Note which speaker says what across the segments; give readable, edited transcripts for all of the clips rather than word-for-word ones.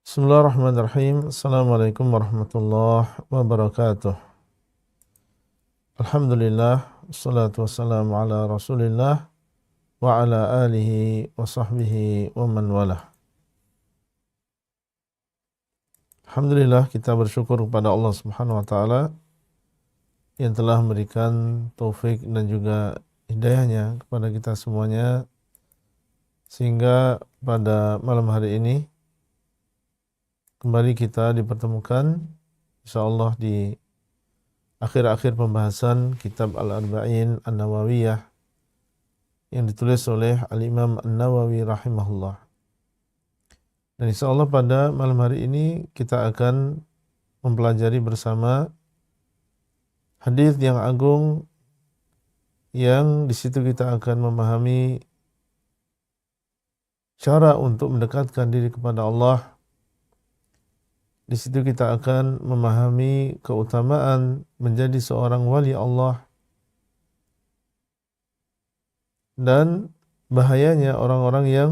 Speaker 1: Bismillahirrahmanirrahim. Assalamualaikum warahmatullahi wabarakatuh. Alhamdulillah, wassalatu wassalamu ala Rasulillah wa ala alihi wa sahbihi wa man walah. Alhamdulillah, kita bersyukur kepada Allah Subhanahu wa taala yang telah memberikan taufik dan juga hidayahnya kepada kita semuanya sehingga pada malam hari ini kembali kita dipertemukan insyaallah di akhir-akhir pembahasan kitab Al-Arba'in An-Nawawiyah yang ditulis oleh Al-Imam An-Nawawi rahimahullah. Dan insyaallah pada malam hari ini kita akan mempelajari bersama hadis yang agung yang di situ kita akan memahami cara untuk mendekatkan diri kepada Allah. Di situ kita akan memahami keutamaan menjadi seorang wali Allah dan bahayanya orang-orang yang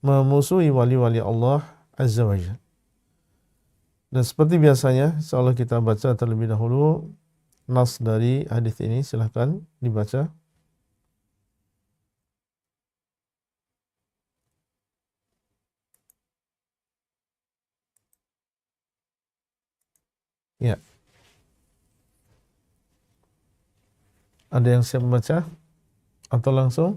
Speaker 1: memusuhi wali-wali Allah Azza wa Jalla. Dan seperti biasanya, insyaallah kita baca terlebih dahulu nas dari hadis ini. Silahkan dibaca. Ya. Ada yang siap membaca atau langsung?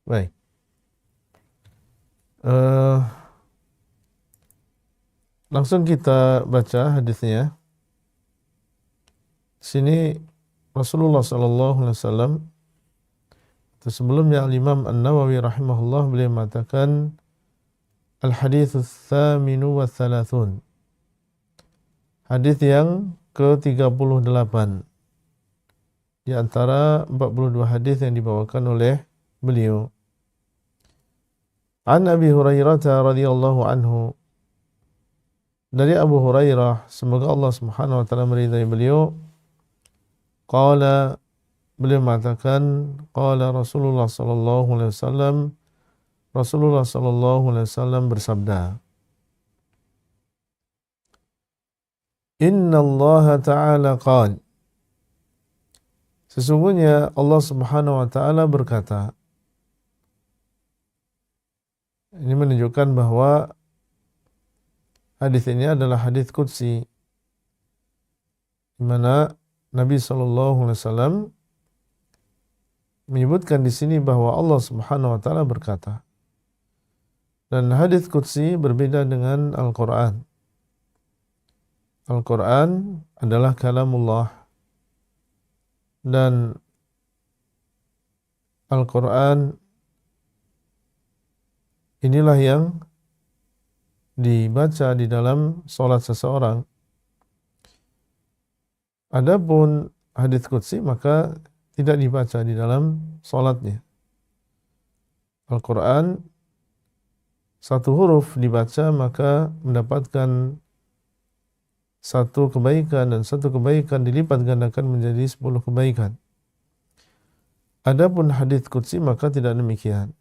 Speaker 1: Baik. Langsung kita baca hadisnya. Di sini Rasulullah sallallahu alaihi wasallam sebelumnya Al-Imam An-Nawawi rahimahullah beliau mengatakan Al-Haditsus Tsaminu wa Tsalathun. Hadis yang ke-38 di antara 42 hadis yang dibawakan oleh beliau. An Abi Hurairah radhiyallahu anhu, dari Abu Hurairah semoga Allah Subhanahu wa taala meridai beliau, qala, beliau mengatakan qala Rasulullah sallallahu alaihi wasallam, Rasulullah sallallahu alaihi wasallam bersabda, Inna Allah Ta'ala qala, sesungguhnya Allah Subhanahu wa taala berkata. Ini menunjukkan bahwa hadis ini adalah hadis qudsi, di mana Nabi sallallahu alaihi wasallam menyebutkan di sini bahwa Allah Subhanahu wa taala berkata. Dan hadis qudsi berbeda dengan Al-Qur'an. Al-Qur'an adalah kalamullah dan Al-Qur'an inilah yang dibaca di dalam salat seseorang. Adapun hadis qudsi maka tidak dibaca di dalam salatnya. Al-Qur'an satu huruf dibaca maka mendapatkan satu kebaikan dan satu kebaikan dilipat gandakan menjadi 10 kebaikan. Adapun hadis qudsi maka tidak demikian.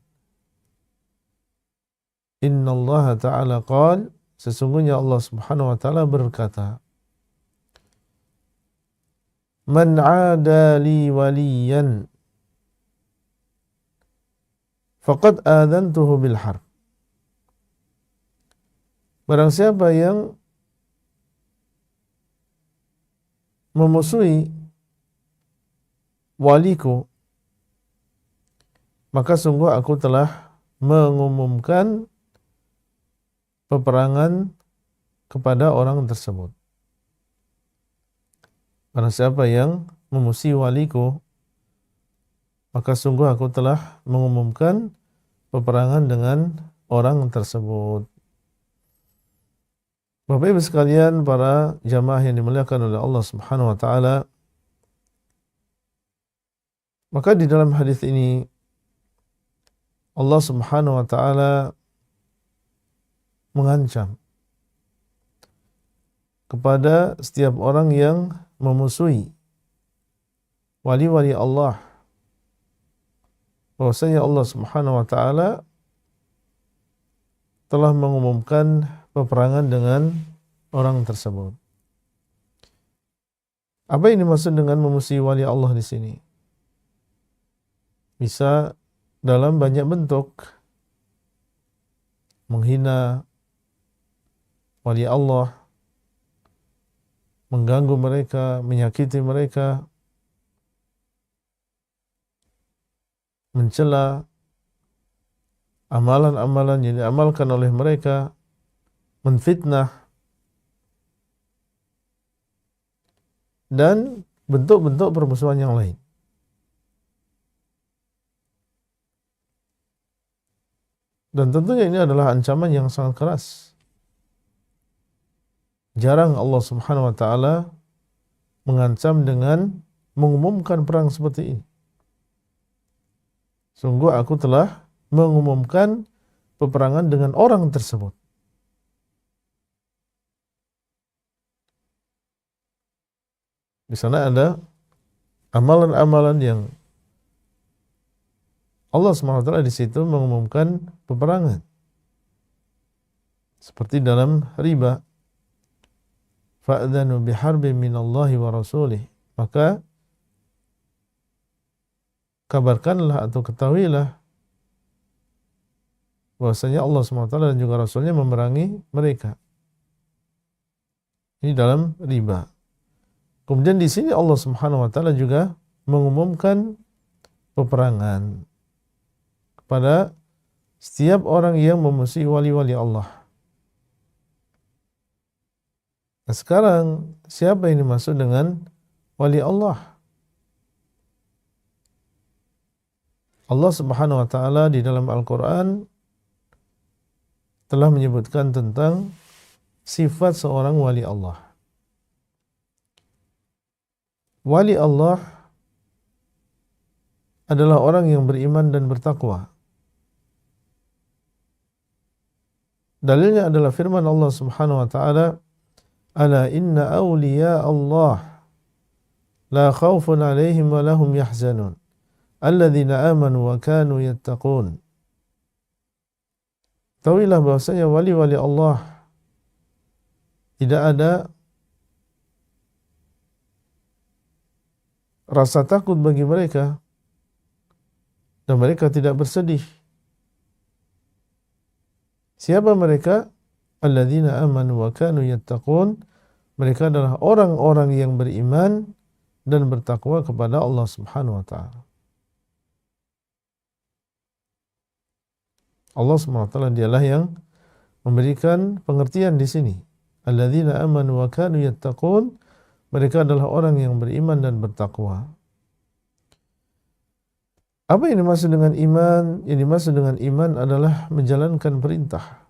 Speaker 1: Inna Allah Ta'ala qala, sesungguhnya Allah Subhanahu wa taala berkata, Man 'ada li waliyan faqad adantuhu bil harb. Barang siapa yang memusuhi waliku, maka sungguh aku telah mengumumkan peperangan kepada orang tersebut. Barang siapa yang memusuhi waliku, maka sungguh aku telah mengumumkan peperangan dengan orang tersebut. Bapak Ibu sekalian, para jamaah yang dimuliakan oleh Allah Subhanahu wa taala, maka di dalam hadis ini Allah Subhanahu wa taala mengancam kepada setiap orang yang memusuhi wali-wali Allah bahwasanya Allah Subhanahu wa taala telah mengumumkan peperangan dengan orang tersebut. Apa yang dimaksud dengan memusuhi wali Allah di sini? Bisa dalam banyak bentuk. Menghina wali Allah, mengganggu mereka, menyakiti mereka, mencela amalan-amalan yang diamalkan oleh mereka, menfitnah, dan bentuk-bentuk permusuhan yang lain. Dan tentunya ini adalah ancaman yang sangat keras. Jarang Allah Subhanahu wa taala mengancam dengan mengumumkan perang seperti ini. Sungguh aku telah mengumumkan peperangan dengan orang tersebut. Di sana ada amalan-amalan yang Allah SWT di situ mengumumkan peperangan. Seperti dalam riba. Fa'adhanu biharbin minallahi wa rasulih. Maka kabarkanlah atau ketahuilah bahwasanya Allah SWT dan juga Rasulnya memerangi mereka. Ini dalam riba. Kemudian di sini Allah Subhanahu wa taala juga mengumumkan peperangan kepada setiap orang yang memusuhi wali-wali Allah. Nah, sekarang siapa yang dimaksud dengan wali Allah? Allah Subhanahu wa taala di dalam Al-Qur'an telah menyebutkan tentang sifat seorang wali Allah. Wali Allah adalah orang yang beriman dan bertakwa. Dalilnya adalah firman Allah Subhanahu wa taala, "Ala inna awliya Allah la khaufun 'alaihim wa lahum yahzanun, alladzina amanu wa kanu yattaqun." Tahuilah bahwasanya wali-wali Allah tidak ada rasa takut bagi mereka dan mereka tidak bersedih. Siapa mereka? Alladzina amanu wa kanu yattaqun. Mereka adalah orang-orang yang beriman dan bertakwa kepada Allah Subhanahu wa taala. Allah Subhanahu wa taala dialah yang memberikan pengertian di sini. Alladzina amanu wa kanu yattaqun. Mereka adalah orang yang beriman dan bertakwa. Apa yang dimaksud dengan iman? Yang dimaksud dengan iman adalah menjalankan perintah.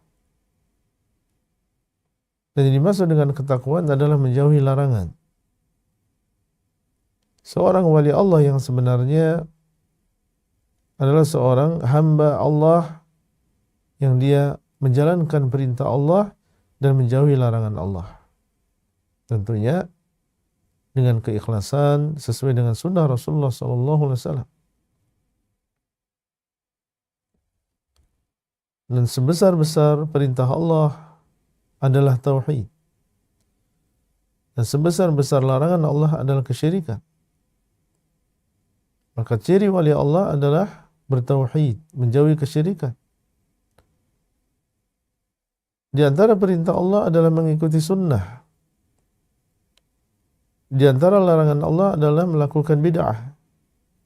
Speaker 1: Dan yang dimaksud dengan ketakwaan adalah menjauhi larangan. Seorang wali Allah yang sebenarnya adalah seorang hamba Allah yang dia menjalankan perintah Allah dan menjauhi larangan Allah. Tentunya dengan keikhlasan sesuai dengan sunnah Rasulullah SAW. Dan sebesar-besar perintah Allah adalah tauhid. Dan sebesar-besar larangan Allah adalah kesyirikan. Maka ciri wali Allah adalah bertauhid, menjauhi kesyirikan. Di antara perintah Allah adalah mengikuti sunnah. Di antara larangan Allah adalah melakukan bid'ah.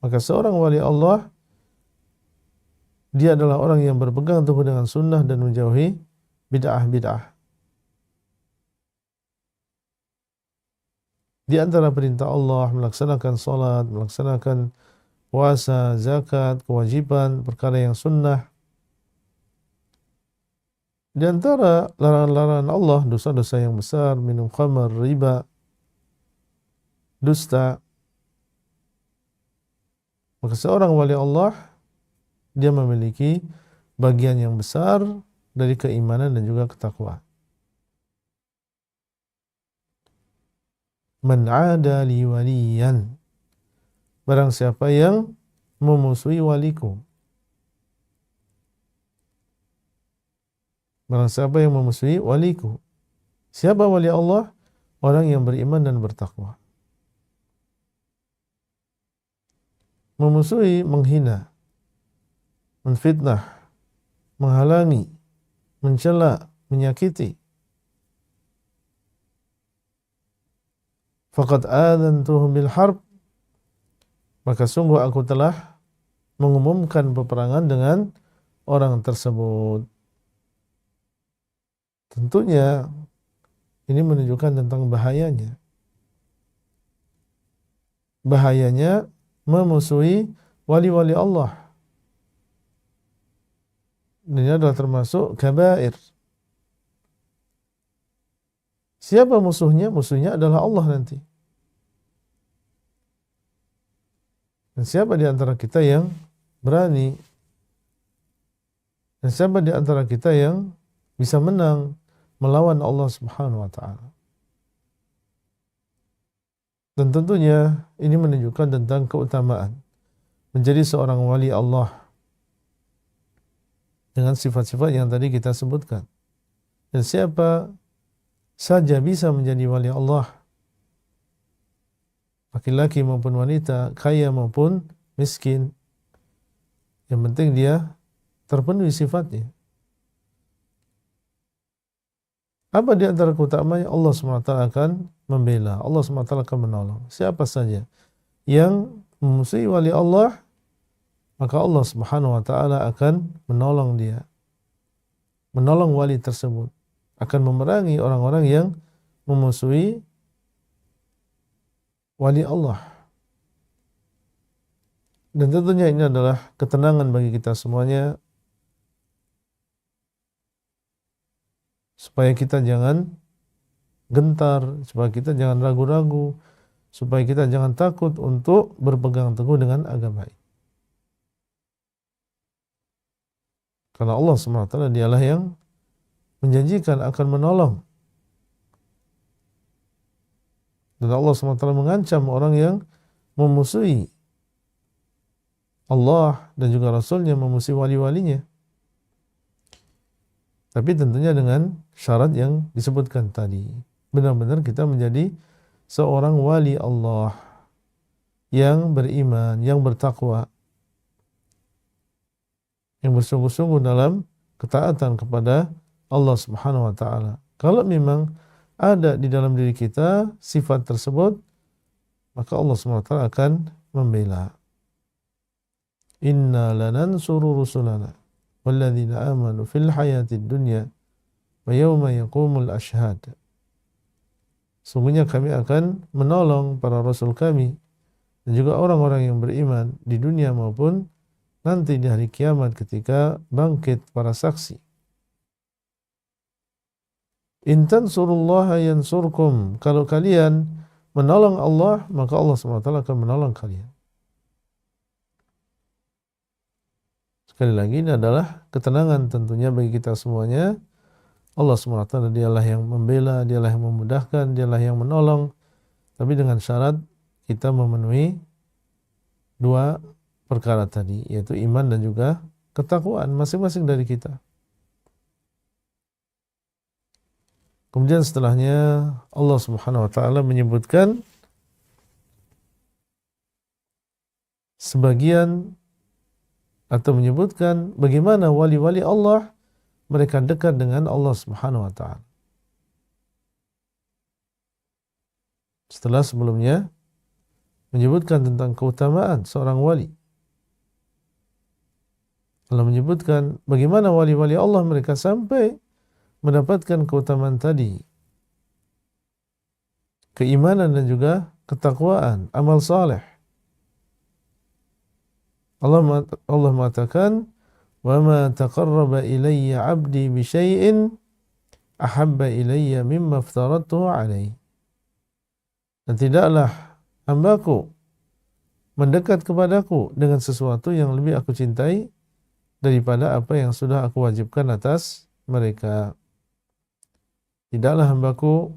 Speaker 1: Maka seorang wali Allah, dia adalah orang yang berpegang teguh dengan sunnah dan menjauhi bid'ah-bid'ah. Di antara perintah Allah melaksanakan salat, melaksanakan puasa, zakat, kewajiban, perkara yang sunnah. Di antara larangan-larangan Allah, dosa-dosa yang besar, minum khamar, riba, dusta. Maka seorang wali Allah, dia memiliki bagian yang besar dari keimanan dan juga ketakwaan. Man 'ada li waliyan. Barang siapa yang memusuhi waliku. Barang siapa yang memusuhi waliku. Siapa wali Allah? Orang yang beriman dan bertakwa. Memusuhi, menghina, menfitnah, menghalangi, mencela, menyakiti. Faqad adzantuhum bil harb, maka sungguh aku telah mengumumkan peperangan dengan orang tersebut. Tentunya ini menunjukkan tentang bahayanya. Bahayanya memusuhi wali-wali Allah. Ini adalah termasuk kabair. Siapa musuhnya? Musuhnya adalah Allah nanti. Dan siapa di antara kita yang berani? Dan siapa di antara kita yang bisa menang melawan Allah Subhanahu wa taala? Dan tentunya ini menunjukkan tentang keutamaan menjadi seorang wali Allah dengan sifat-sifat yang tadi kita sebutkan. Dan siapa saja bisa menjadi wali Allah, laki-laki maupun wanita, kaya maupun miskin. Yang penting dia terpenuhi sifatnya. Apa di antara keutamaannya? Allah SWT akan membela, Allah SWT akan menolong. Siapa saja yang memusuhi wali Allah, maka Allah Subhanahu wa taala akan menolong dia. Menolong wali tersebut, akan memerangi orang-orang yang memusuhi wali Allah. Dan tentunya ini adalah ketenangan bagi kita semuanya, supaya kita jangan gentar, supaya kita jangan ragu-ragu, supaya kita jangan takut untuk berpegang teguh dengan agama ini. Karena Allah SWT dialah yang menjanjikan akan menolong. Dan Allah SWT mengancam orang yang memusuhi Allah dan juga Rasulnya, memusuhi wali-walinya. Tapi tentunya dengan syarat yang disebutkan tadi. Benar-benar kita menjadi seorang wali Allah yang beriman, yang bertakwa, yang bersungguh-sungguh dalam ketaatan kepada Allah Subhanahu wa taala. Kalau memang ada di dalam diri kita sifat tersebut, maka Allah Subhanahu wa taala akan membela. Inna lanansuru rusulana walladzina amanu fil hayatid dunya wa yawma yaqumul ashhad. Sungguhnya kami akan menolong para rasul kami dan juga orang-orang yang beriman di dunia maupun nanti di hari kiamat ketika bangkit para saksi. In tansurullaha yansurkum. Kalau kalian menolong Allah, maka Allah SWT akan menolong kalian. Sekali lagi, ini adalah ketenangan tentunya bagi kita semuanya. Allah SWT dialah yang membela, dialah yang memudahkan, dialah yang menolong. Tapi dengan syarat kita memenuhi dua perkara tadi, yaitu iman dan juga ketakwaan masing-masing dari kita. Kemudian setelahnya Allah Subhanahu wa taala menyebutkan sebagian atau menyebutkan bagaimana wali-wali Allah mereka dekat dengan Allah Subhanahu wa taala. Setelah sebelumnya menyebutkan tentang keutamaan seorang wali. Allah menyebutkan bagaimana wali-wali Allah mereka sampai mendapatkan keutamaan tadi. Keimanan dan juga ketakwaan, amal saleh. Allah mengatakan, "Wa ma taqarraba ilayya 'abdi bi syai'in ahabba ilayya mimma aftaradtuhu 'alaihi." Dan tidaklah hambaku mendekat kepadaku dengan sesuatu yang lebih aku cintai daripada apa yang sudah aku wajibkan atas mereka. Tidaklah hambaku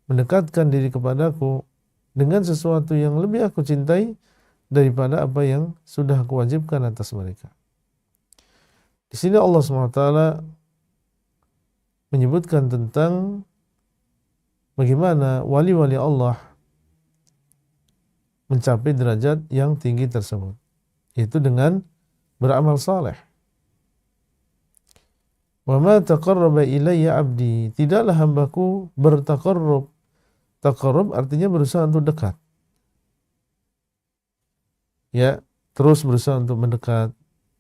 Speaker 1: mendekatkan diri kepadaku dengan sesuatu yang lebih aku cintai daripada apa yang sudah aku wajibkan atas mereka. Di sini Allah SWT menyebutkan tentang bagaimana wali-wali Allah mencapai derajat yang tinggi tersebut, yaitu dengan beramal saleh. Wa ma taqarraba ilayya 'abdi, tidaklah hambaku bertaqarrub. Taqarrub artinya berusaha untuk dekat. Ya, terus berusaha untuk mendekat,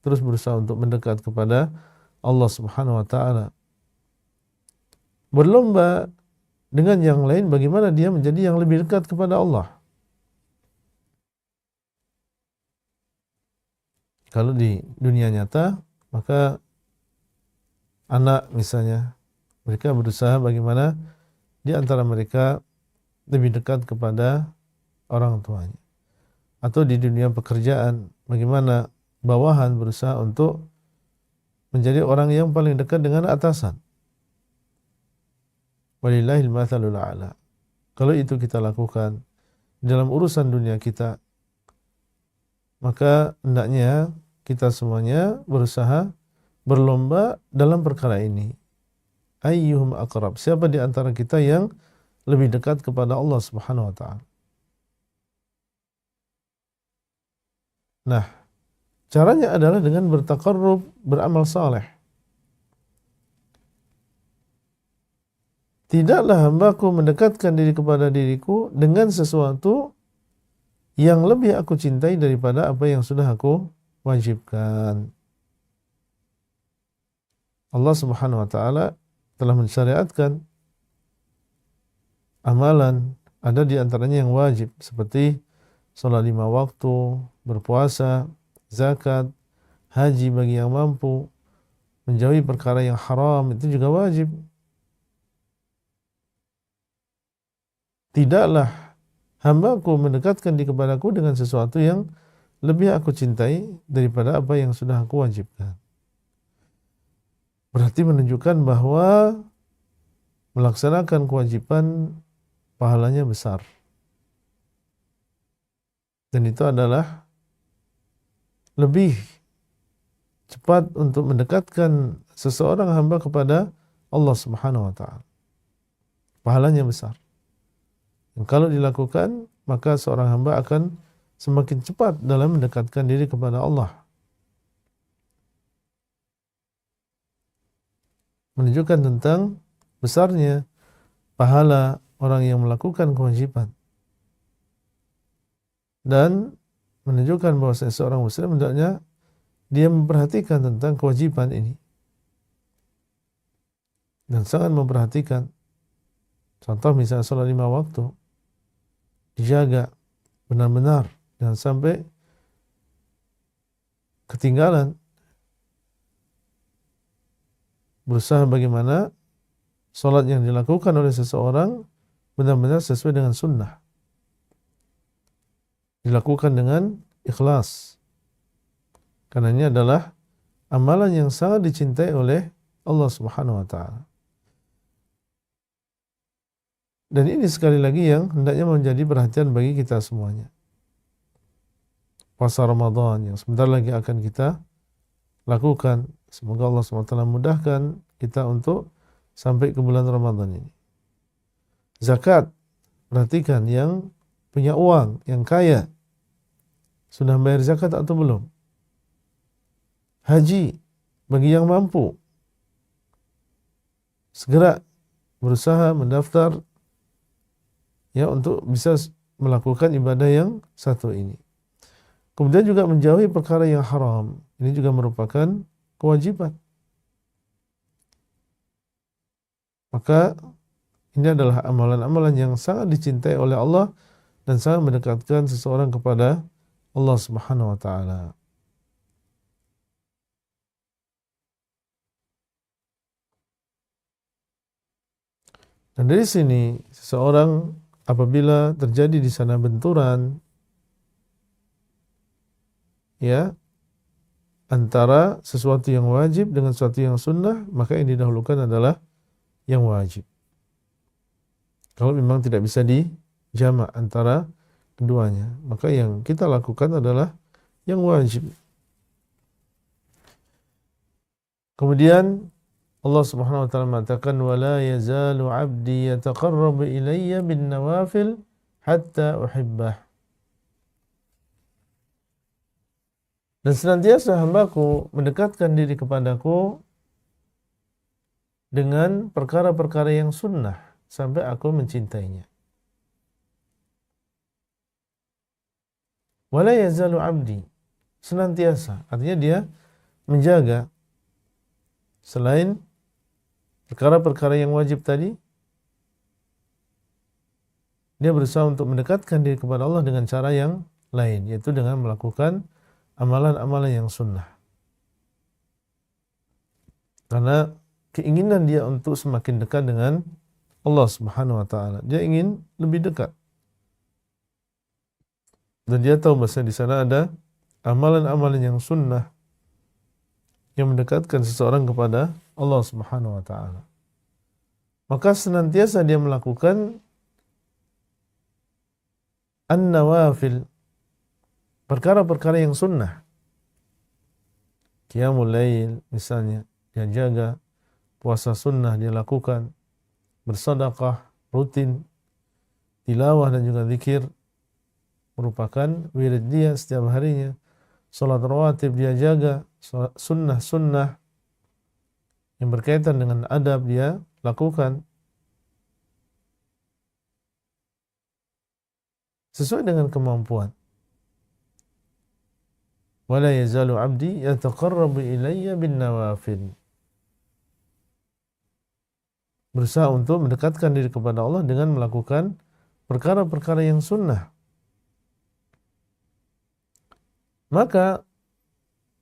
Speaker 1: terus berusaha untuk mendekat kepada Allah Subhanahu wa taala. Berlomba dengan yang lain bagaimana dia menjadi yang lebih dekat kepada Allah. Kalau di dunia nyata, maka anak misalnya, mereka berusaha bagaimana di antara mereka lebih dekat kepada orang tuanya. Atau di dunia pekerjaan, bagaimana bawahan berusaha untuk menjadi orang yang paling dekat dengan atasan. Walillahil mathalul a'la. Kalau itu kita lakukan dalam urusan dunia kita, maka hendaknya kita semuanya berusaha berlomba dalam perkara ini. Ayyuhum aqrab, siapa di antara kita yang lebih dekat kepada Allah Subhanahu wa taala. Nah, caranya adalah dengan bertaqarrub, beramal saleh. Tidaklah hambaku mendekatkan diri kepada diriku dengan sesuatu yang lebih aku cintai daripada apa yang sudah aku wajibkan. Allah Subhanahu wa taala telah mensyariatkan amalan, ada di antaranya yang wajib seperti salat 5 waktu, berpuasa, zakat, haji bagi yang mampu, menjauhi perkara yang haram, itu juga wajib. Tidaklah hambaku mendekatkan diri kepadaku dengan sesuatu yang lebih aku cintai daripada apa yang sudah aku wajibkan. Berarti menunjukkan bahwa melaksanakan kewajiban pahalanya besar. Dan itu adalah lebih cepat untuk mendekatkan seseorang hamba kepada Allah Subhanahu wa taala. Pahalanya besar. Dan kalau dilakukan, maka seorang hamba akan semakin cepat dalam mendekatkan diri kepada Allah. Menunjukkan tentang besarnya pahala orang yang melakukan kewajiban. Dan menunjukkan bahwa seorang muslim hendaknya dia memperhatikan tentang kewajiban ini. Dan sangat memperhatikan. Contoh misalnya salat 5 waktu. Dijaga benar-benar. Jangan sampai ketinggalan. Berusaha bagaimana salat yang dilakukan oleh seseorang benar-benar sesuai dengan sunnah. Dilakukan dengan ikhlas. Karena ini adalah amalan yang sangat dicintai oleh Allah Subhanahu wa taala. Dan ini sekali lagi yang hendaknya menjadi perhatian bagi kita semuanya. Puasa Ramadan yang sebentar lagi akan kita lakukan. Semoga Allah SWT mudahkan kita untuk sampai ke bulan Ramadan ini. Zakat, perhatikan yang punya uang, yang kaya, sudah bayar zakat atau belum? Haji, bagi yang mampu, segera berusaha mendaftar ya untuk bisa melakukan ibadah yang satu ini. Kemudian juga menjauhi perkara yang haram. Ini juga merupakan kewajiban. Maka ini adalah amalan-amalan yang sangat dicintai oleh Allah dan sangat mendekatkan seseorang kepada Allah Subhanahu wa taala. Dan dari sini seseorang apabila terjadi di sana benturan ya antara sesuatu yang wajib dengan sesuatu yang sunnah, maka yang didahulukan adalah yang wajib. Kalau memang tidak bisa dijamak antara keduanya, maka yang kita lakukan adalah yang wajib. Kemudian Allah Subhanahu wa taala mengatakan wala yazalu 'abdi yataqarrabu ilayya bin nawafil hatta uhibbah. Dan senantiasa hambaku mendekatkan diri kepadaku dengan perkara-perkara yang sunnah sampai aku mencintainya. Wala yazalu 'abdi, senantiasa, artinya dia menjaga selain perkara-perkara yang wajib tadi, dia berusaha untuk mendekatkan diri kepada Allah dengan cara yang lain, yaitu dengan melakukan amalan-amalan yang sunnah. Karena keinginan dia untuk semakin dekat dengan Allah Subhanahu wa taala. Dia ingin lebih dekat. Dan dia tahu bahwa di sana ada amalan-amalan yang sunnah yang mendekatkan seseorang kepada Allah Subhanahu wa taala. Maka senantiasa dia melakukan an-nawafil, perkara-perkara yang sunnah. Qiyamul lail misalnya, dia jaga, puasa sunnah dia lakukan, bersedekah rutin, tilawah dan juga zikir merupakan wirid dia setiap harinya. Salat rawatib dia jaga, sunnah-sunnah yang berkaitan dengan adab dia lakukan. Sesuai dengan kemampuan. Wala yazalu 'abdi yataqarrabu ilayya bin nawafil. Berusaha untuk mendekatkan diri kepada Allah dengan melakukan perkara-perkara yang sunnah. Maka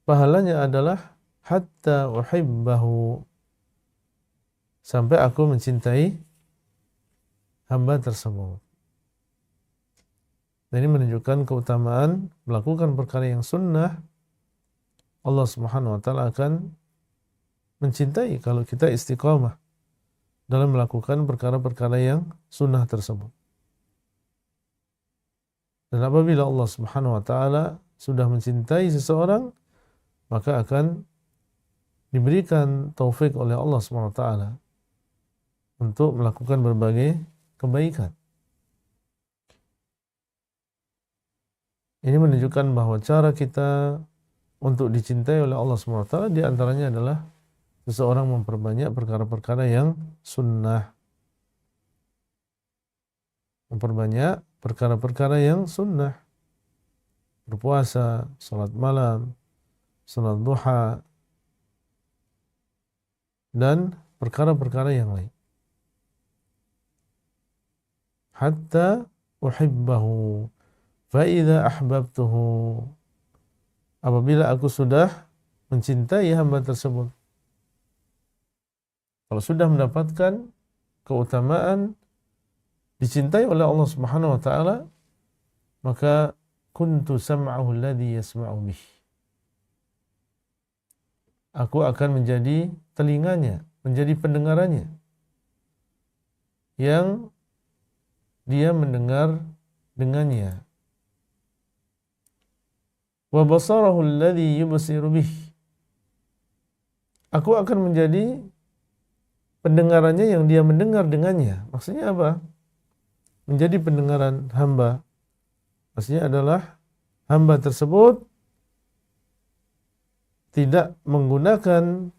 Speaker 1: pahalanya adalah hatta uhibbahu, sampai aku mencintai hamba tersebut. Dan ini menunjukkan keutamaan melakukan perkara yang sunnah. Allah Subhanahu wa taala akan mencintai kalau kita istiqamah dalam melakukan perkara-perkara yang sunnah tersebut. Dan apabila Allah Subhanahu wa taala sudah mencintai seseorang, maka akan diberikan taufik oleh Allah Subhanahu wa taala untuk melakukan berbagai kebaikan. Ini menunjukkan bahwa cara kita untuk dicintai oleh Allah Subhanahu wa taala di antaranya adalah seseorang memperbanyak perkara-perkara yang sunnah. Memperbanyak perkara-perkara yang sunnah. Berpuasa, salat malam, salat duha, dan perkara-perkara yang lain. Hatta uhibbahu fa idza ahbabtuhu, apabila aku sudah mencintai hamba tersebut, kalau sudah mendapatkan keutamaan dicintai oleh Allah Subhanahu wa taala, maka kuntu sam'ahu alladhi yasma'u bih, aku akan menjadi telinganya, menjadi pendengarannya yang dia mendengar dengannya. Wa basarahu alladhi yubsiru bih, aku akan menjadi pendengarannya yang dia mendengar dengannya. Maksudnya apa? Menjadi pendengaran hamba, maksudnya adalah hamba tersebut tidak menggunakan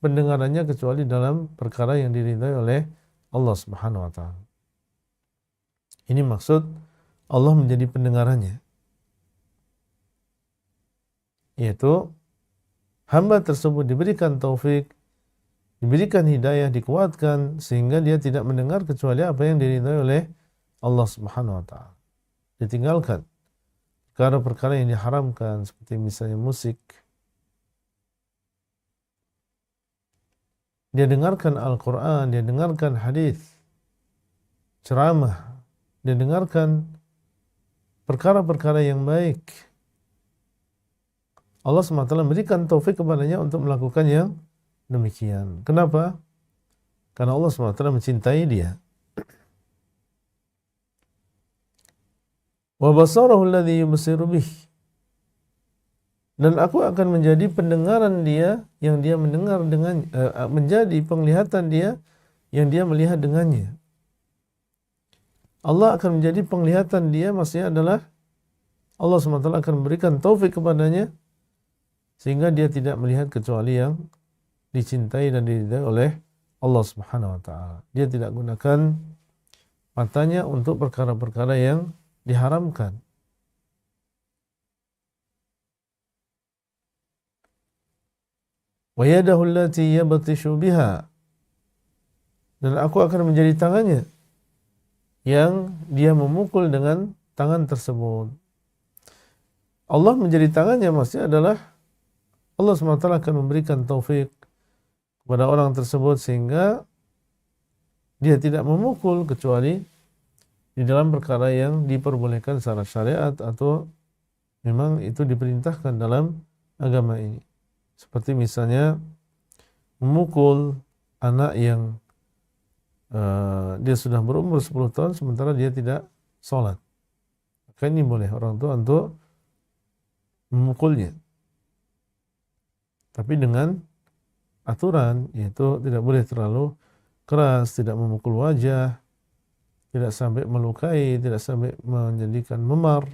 Speaker 1: pendengarannya kecuali dalam perkara yang diridhai oleh Allah Subhanahu wa taala. Ini maksud Allah menjadi pendengarannya, yaitu hamba tersebut diberikan taufik, diberikan hidayah, dikuatkan sehingga dia tidak mendengar kecuali apa yang diridhai oleh Allah Subhanahu wa taala. Ditinggalkan perkara-perkara yang diharamkan seperti misalnya musik. Dia dengarkan Al-Quran, dia dengarkan hadis, ceramah, dia dengarkan perkara-perkara yang baik. Allah SWT memberikan taufik kepadanya untuk melakukan yang demikian. Kenapa? Karena Allah SWT mencintai dia. Wa basarahu alladhi yubsiru bih, Dan aku akan menjadi pendengaran dia yang dia mendengar dengan menjadi penglihatan dia yang dia melihat dengannya. Allah akan menjadi penglihatan dia, maksudnya adalah Allah SWT akan memberikan taufik kepadanya sehingga dia tidak melihat kecuali yang dicintai dan diridai oleh Allah Subhanahu wa taala. Dia tidak gunakan matanya untuk perkara-perkara yang diharamkan. Wa yadahu allati yabtishu biha, dan aku akan menjadi tangannya yang dia memukul dengan tangan tersebut. Allah menjadi tangannya maksudnya adalah Allah SWT akan memberikan taufik kepada orang tersebut sehingga dia tidak memukul kecuali di dalam perkara yang diperbolehkan secara syariat atau memang itu diperintahkan dalam agama ini. Seperti misalnya memukul anak yang dia sudah berumur 10 tahun sementara dia tidak sholat. Maka ini boleh orang tua untuk memukulnya. Tapi dengan aturan, yaitu tidak boleh terlalu keras, tidak memukul wajah, tidak sampai melukai, tidak sampai menjadikan memar.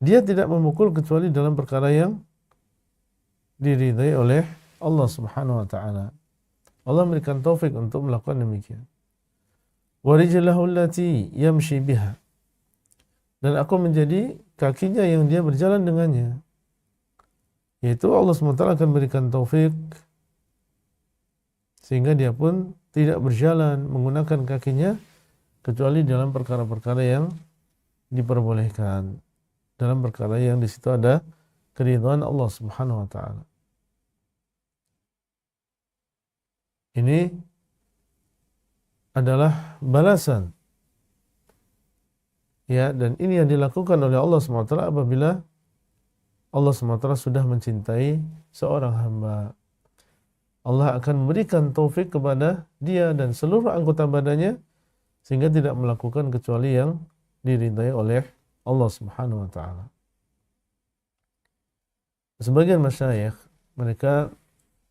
Speaker 1: Dia tidak memukul kecuali dalam perkara yang diridai oleh Allah Subhanahu wa taala. Allah memberikan taufik untuk melakukan demikian. Wa rijlahu allati yamshi biha, dan aku menjadi kakinya yang dia berjalan dengannya. Yaitu Allah SWT akan berikan taufik sehingga dia pun tidak berjalan menggunakan kakinya kecuali dalam perkara-perkara yang diperbolehkan, dalam perkara yang di situ ada keridhaan Allah Subhanahu wa taala. Ini adalah balasan, ya, dan ini yang dilakukan oleh Allah SWT apabila Allah SWT sudah mencintai seorang hamba. Allah akan memberikan taufik kepada dia dan seluruh anggota badannya sehingga tidak melakukan kecuali yang diridai oleh Allah Subhanahu wa taala. Sebagian masyayikh mereka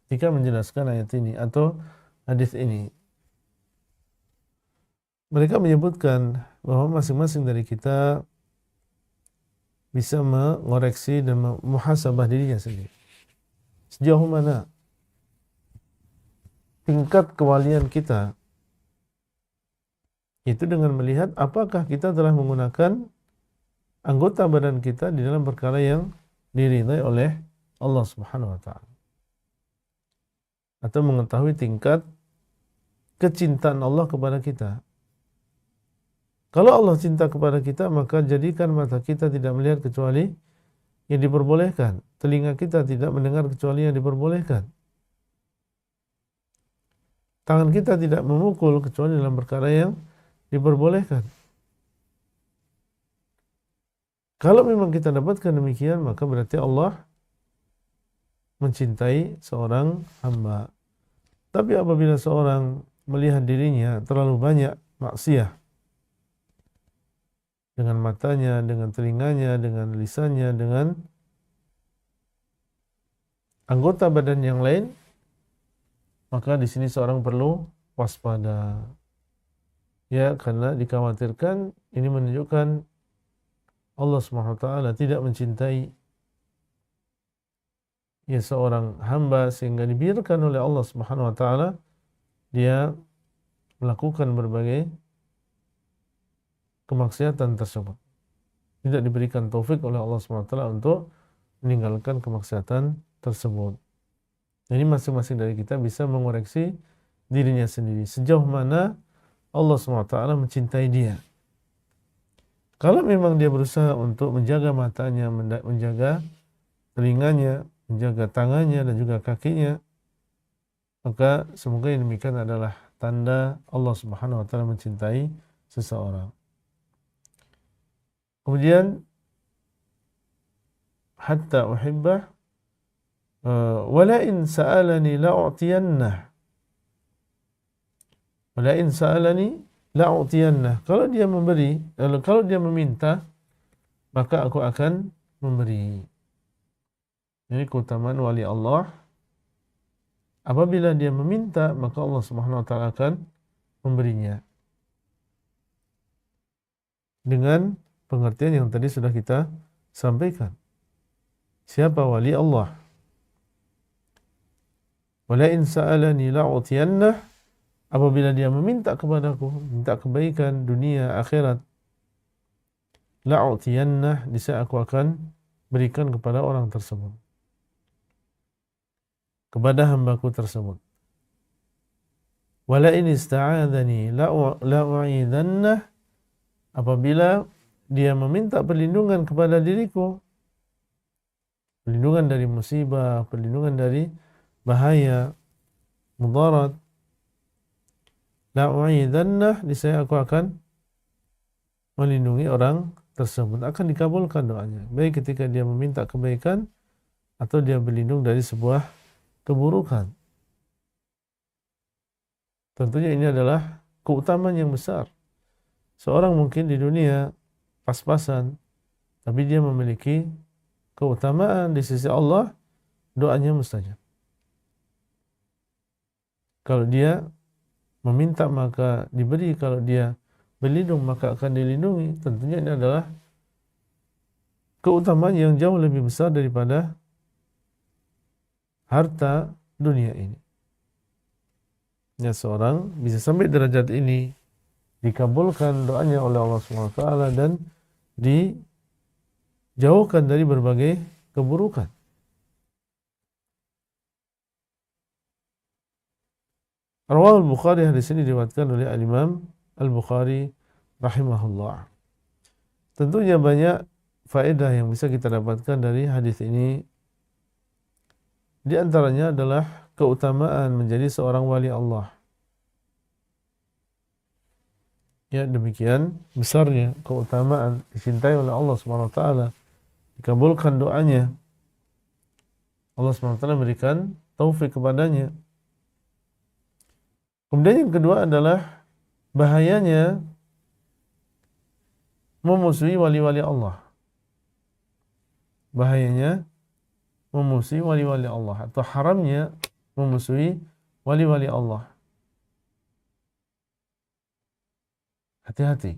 Speaker 1: ketika menjelaskan ayat ini atau hadis ini, mereka menyebutkan bahwa masing-masing dari kita bisa mengoreksi dan muhasabah dirinya sendiri. Sejauh mana tingkat kewalian kita, itu dengan melihat apakah kita telah menggunakan anggota badan kita di dalam perkara yang diridai oleh Allah Subhanahu wa taala, atau mengetahui tingkat kecintaan Allah kepada kita. Kalau Allah cinta kepada kita, maka jadikan mata kita tidak melihat kecuali yang diperbolehkan, telinga kita tidak mendengar kecuali yang diperbolehkan, tangan kita tidak memukul kecuali dalam perkara yang diperbolehkan. Kalau memang kita dapatkan demikian, maka berarti Allah mencintai seorang hamba. Tapi apabila seorang melihat dirinya terlalu banyak maksiat dengan matanya, dengan telinganya, dengan lisannya, dengan anggota badan yang lain, maka di sini seorang perlu waspada. Ya, karena dikhawatirkan ini menunjukkan Allah Subhanahu wa taala tidak mencintai ya seorang hamba sehingga dibiarkan oleh Allah Subhanahu wa taala dia melakukan berbagai kemaksiatan tersebut. Tidak diberikan taufik oleh Allah SWT untuk meninggalkan kemaksiatan tersebut. Jadi masing-masing dari kita bisa mengoreksi dirinya sendiri. Sejauh mana Allah SWT mencintai dia. Kalau memang dia berusaha untuk menjaga matanya, menjaga telinganya, menjaga tangannya dan juga kakinya, maka semoga yang demikian adalah tanda Allah Subhanahu wa taala mencintai seseorang. Kemudian hatta uhibbah wala in sa'alani la'u'tiyannah. Wala in sa'alani la'u'tiyannah. Kalau dia memberi, kalau dia meminta, maka aku akan memberi. Ini keutamaan wali Allah. Apabila dia meminta, maka Allah Subhanahu wa taala akan memberinya. Dengan pengertian yang tadi sudah kita sampaikan. Siapa wali Allah? Wala in sa'alani la'utiyannah, apabila dia meminta kepadaku, minta kebaikan dunia akhirat, la'utiyannah, niscaya aku akan berikan kepada orang tersebut, kepada hambaku tersebut. Wala in ista'adzani la'u'idhannah, apabila dia meminta perlindungan kepada diriku, perlindungan dari musibah, perlindungan dari bahaya, mudarat, la'u'idhannah, niscaya aku akan melindungi orang tersebut. Akan dikabulkan doanya, baik ketika dia meminta kebaikan atau dia berlindung dari sebuah keburukan. Tentunya ini adalah keutamaan yang besar. Seorang mungkin di dunia pas-pasan, tapi dia memiliki keutamaan di sisi Allah, doanya mustajab. Kalau dia meminta maka diberi, kalau dia berlindung maka akan dilindungi. Tentunya ini adalah keutamaan yang jauh lebih besar daripada harta dunia ini. Ya, seorang bisa sampai derajat ini, dikabulkan doanya oleh Allah SWT dan dijauhkan dari berbagai keburukan. Rawal Bukhari, hadis ini diriwayatkan oleh Al-Imam Al-Bukhari rahimahullah. Tentunya banyak faedah yang bisa kita dapatkan dari hadis ini. Di antaranya adalah keutamaan menjadi seorang wali Allah. Ya, demikian besarnya keutamaan dicintai oleh Allah Subhanahu wa taala, dikabulkan doanya. Allah Subhanahu wa taala berikan taufik kepadanya. Kemudian yang kedua adalah bahayanya memusuhi wali-wali Allah. Bahayanya memusuhi wali-wali Allah, atau haramnya memusuhi wali-wali Allah. Hati-hati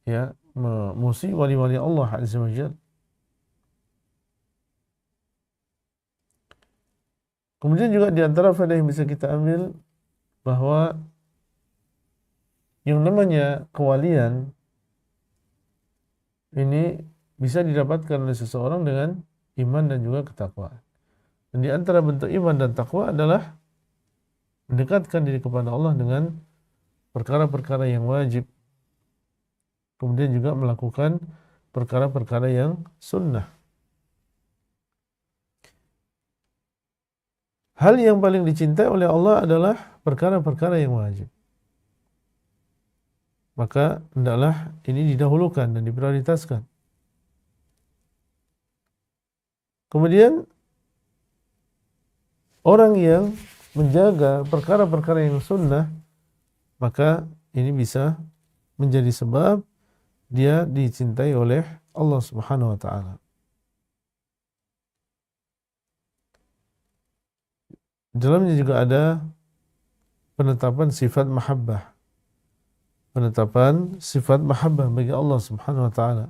Speaker 1: ya, memusuhi wali-wali Allah azza wa jalla. Kemudian juga di antara faedah yang bisa kita ambil bahwa yang namanya kewalian ini bisa didapatkan oleh seseorang dengan iman dan juga ketakwaan. Dan di antara bentuk iman dan takwa adalah mendekatkan diri kepada Allah dengan perkara-perkara yang wajib. Kemudian juga melakukan perkara-perkara yang sunnah. Hal yang paling dicintai oleh Allah adalah perkara-perkara yang wajib. Maka hendaklah ini didahulukan dan diprioritaskan. Kemudian orang yang menjaga perkara-perkara yang sunnah, maka ini bisa menjadi sebab dia dicintai oleh Allah Subhanahu wa taala. Dalamnya juga ada penetapan sifat mahabbah. Penetapan sifat mahabbah bagi Allah Subhanahu wa taala.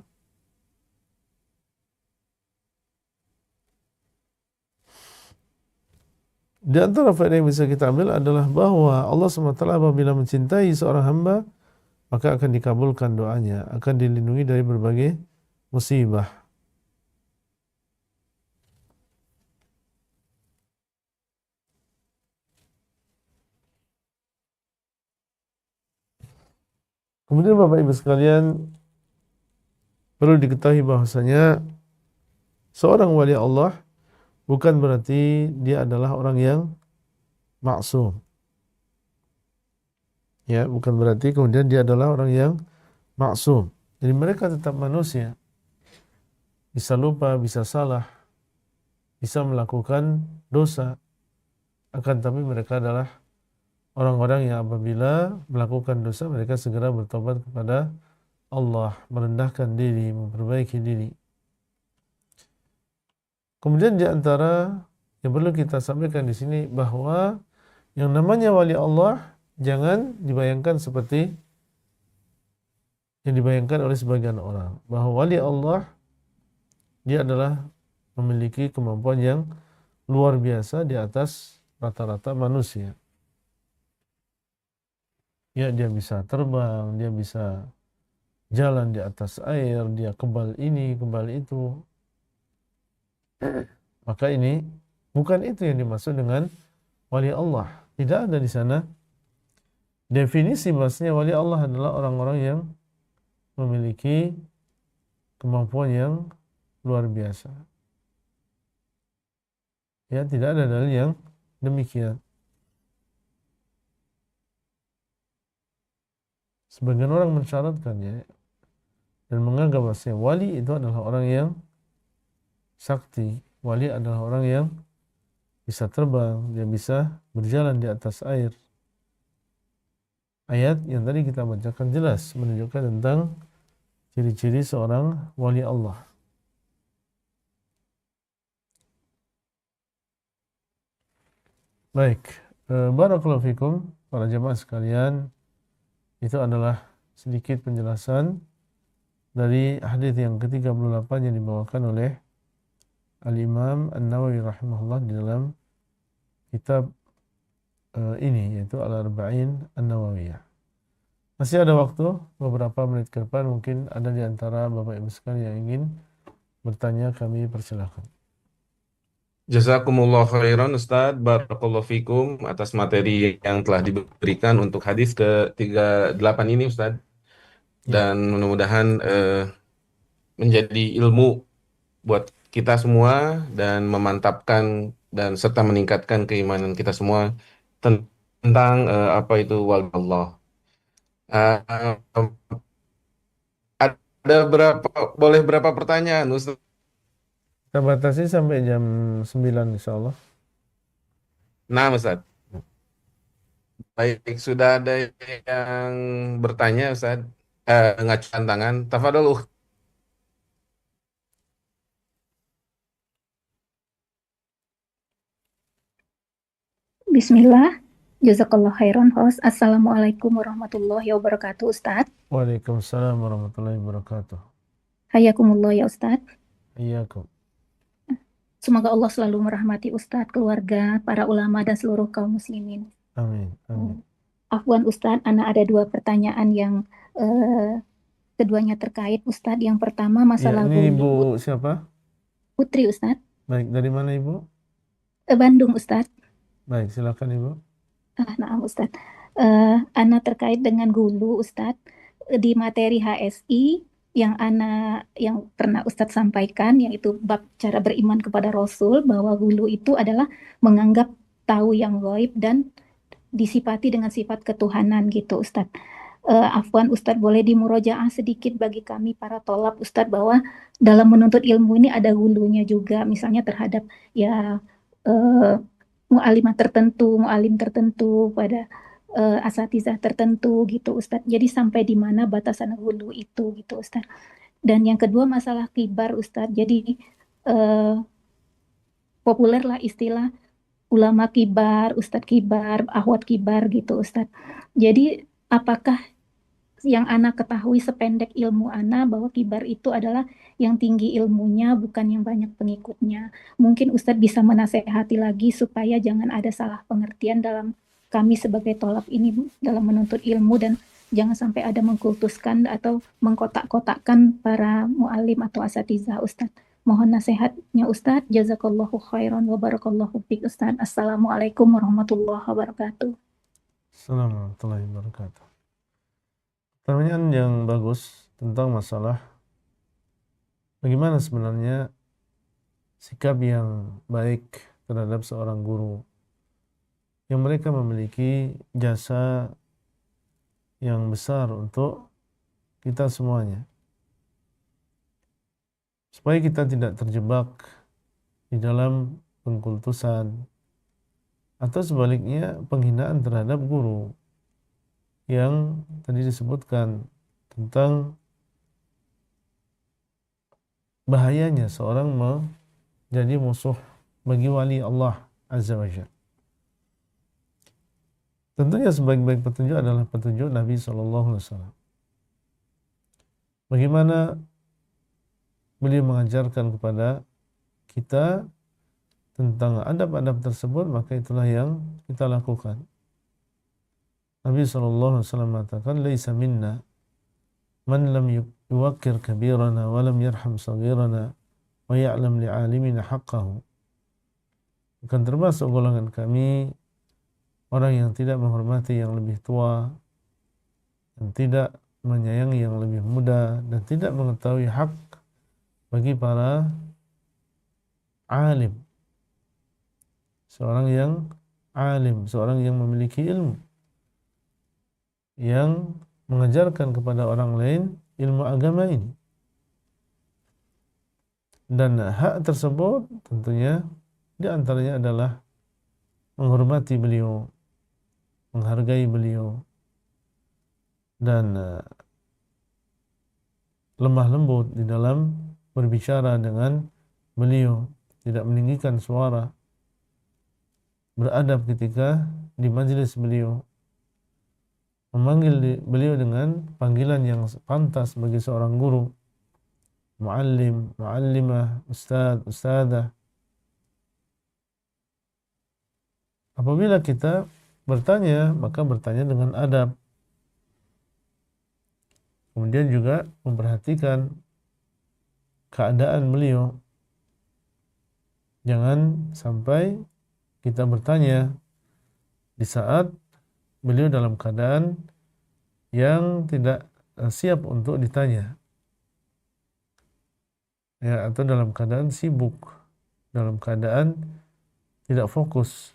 Speaker 1: Di antara faedah yang bisa kita ambil adalah bahwa Allah SWT apabila mencintai seorang hamba, maka akan dikabulkan doanya, akan dilindungi dari berbagai musibah. Kemudian Bapak Ibu sekalian, perlu diketahui bahwasanya seorang wali Allah bukan berarti dia adalah orang yang maksum. Ya, bukan berarti kemudian dia adalah orang yang maksum. Jadi mereka tetap manusia. Bisa lupa, bisa salah, bisa melakukan dosa. Akan tapi mereka adalah orang-orang yang apabila melakukan dosa mereka segera bertobat kepada Allah, merendahkan diri, memperbaiki diri. Kemudian di antara yang perlu kita sampaikan di sini bahwa yang namanya wali Allah jangan dibayangkan seperti yang dibayangkan oleh sebagian orang, bahwa wali Allah dia adalah memiliki kemampuan yang luar biasa di atas rata-rata manusia. Ya, dia bisa terbang, dia bisa jalan di atas air, dia kebal ini, kebal itu. Maka ini bukan itu yang dimaksud dengan wali Allah. Tidak ada di sana definisi bahwasanya wali Allah adalah orang-orang yang memiliki kemampuan yang luar biasa. Ya, tidak ada dalil yang demikian. Sebagian orang mensyaratkannya dan menganggap bahwasanya wali itu adalah orang yang sakti. Wali adalah orang yang bisa terbang, dia bisa berjalan di atas air. Ayat yang tadi kita bacakan jelas menunjukkan tentang ciri-ciri seorang wali Allah. Baik, barakallahu fikum para jemaah sekalian. Itu adalah sedikit penjelasan dari hadis yang ke-38 yang dibawakan oleh Al-Imam An-Nawawi rahimahullah di dalam kitab ini, yaitu Al-Arba'in An-Nawawiyah. Masih ada waktu beberapa menit ke depan, mungkin ada di antara Bapak Ibu sekalian yang ingin bertanya, kami persilahkan.
Speaker 2: Jazakumullah khairan Ustaz, barakallahu fikum atas materi yang telah diberikan untuk hadis ke-38 ini Ustaz.
Speaker 1: Ya,
Speaker 2: Dan mudah-mudahan menjadi ilmu buat kita semua dan memantapkan dan serta meningkatkan keimanan kita semua tentang apa itu wali Allah. Eh, ada boleh berapa pertanyaan Ustaz?
Speaker 1: kita batasi sampai jam 9 insya Allah.
Speaker 2: Nah Ustaz, baik sudah ada yang bertanya Ustaz, ngajukan tangan. Tafadhol.
Speaker 3: Bismillah, jazakallah khairan host. Assalamualaikum warahmatullahi wabarakatuh Ustadz.
Speaker 1: Waalaikumsalam warahmatullahi wabarakatuh.
Speaker 3: Hayakumullah ya Ustadz.
Speaker 1: Iyyakum.
Speaker 3: Semoga Allah selalu merahmati Ustadz, keluarga, para ulama dan seluruh kaum muslimin.
Speaker 1: Amin. Amin.
Speaker 3: Afwan Ustadz, ana ada dua pertanyaan yang keduanya terkait Ustadz. Yang pertama
Speaker 1: Ya,
Speaker 3: masalah
Speaker 1: ini
Speaker 3: wudhu.
Speaker 1: Ibu siapa?
Speaker 3: Putri Ustadz,
Speaker 1: Baik, dari mana Ibu?
Speaker 3: Bandung Ustadz.
Speaker 1: Baik, silakan Ibu.
Speaker 3: Nah Ustadz, ana terkait dengan gulu Ustadz di materi HSI yang pernah Ustadz sampaikan, yaitu bab cara beriman kepada Rasul, bahwa gulu itu adalah menganggap tahu yang gaib dan disifati dengan sifat ketuhanan gitu Ustadz. Afwan Ustadz, boleh dimurojaah sedikit bagi kami para tolab Ustadz, bahwa dalam menuntut ilmu ini ada hulunya juga, misalnya terhadap ya eh, mu'alimah tertentu, mu'alim tertentu, pada asatizah tertentu gitu Ustadz. Jadi sampai di mana batasan hulu itu gitu Ustadz. Dan yang kedua masalah kibar Ustadz. Jadi eh, populer lah istilah ulama kibar, Ustadz kibar, ahwat kibar gitu Ustadz. Jadi apakah yang Ana ketahui sependek ilmu Ana, bahwa kibar itu adalah yang tinggi ilmunya, bukan yang banyak pengikutnya. Mungkin Ustadz bisa menasehati lagi supaya jangan ada salah pengertian dalam kami sebagai tolak ini dalam menuntut ilmu, dan jangan sampai ada mengkultuskan atau mengkotak-kotakkan para mu'alim atau asatizah Ustadz. Mohon nasihatnya Ustadz. Jazakallahu khairan wa barakallahu fiik Ustadz. Assalamualaikum warahmatullahi wabarakatuh.
Speaker 1: Assalamualaikum warahmatullahi wabarakatuh. Pertanyaan yang bagus tentang masalah bagaimana sebenarnya sikap yang baik terhadap seorang guru yang mereka memiliki jasa yang besar untuk kita semuanya, supaya kita tidak terjebak di dalam pengkultusan atau sebaliknya penghinaan terhadap guru yang tadi disebutkan tentang bahayanya seorang menjadi musuh bagi wali Allah Azza wa Jalla. Tentunya sebaik-baik petunjuk adalah petunjuk Nabi SAW. Bagaimana beliau mengajarkan kepada kita tentang adab-adab tersebut, maka itulah yang kita lakukan. Nabi SAW mengatakan, "Laisa minna man lam yuwakkir kabirana wa lam yarham saghirana wa ya'lam li'alimina haqqahu." Bukan termasuk golongan kami orang yang tidak menghormati yang lebih tua, dan tidak menyayangi yang lebih muda, dan tidak mengetahui hak bagi para alim. Seorang yang alim, seorang yang memiliki ilmu, yang mengajarkan kepada orang lain ilmu agama ini. Dan hak tersebut tentunya di antaranya adalah menghormati beliau, menghargai beliau, dan lemah lembut di dalam berbicara dengan beliau, tidak meninggikan suara, beradab ketika di majelis beliau, memanggil beliau dengan panggilan yang pantas bagi seorang guru, muallim, muallimah, ustaz, ustadzah. Apabila kita bertanya, maka bertanya dengan adab. Kemudian juga memperhatikan keadaan beliau. Jangan sampai kita bertanya di saat beliau dalam keadaan yang tidak siap untuk ditanya, ya, atau dalam keadaan sibuk, dalam keadaan tidak fokus,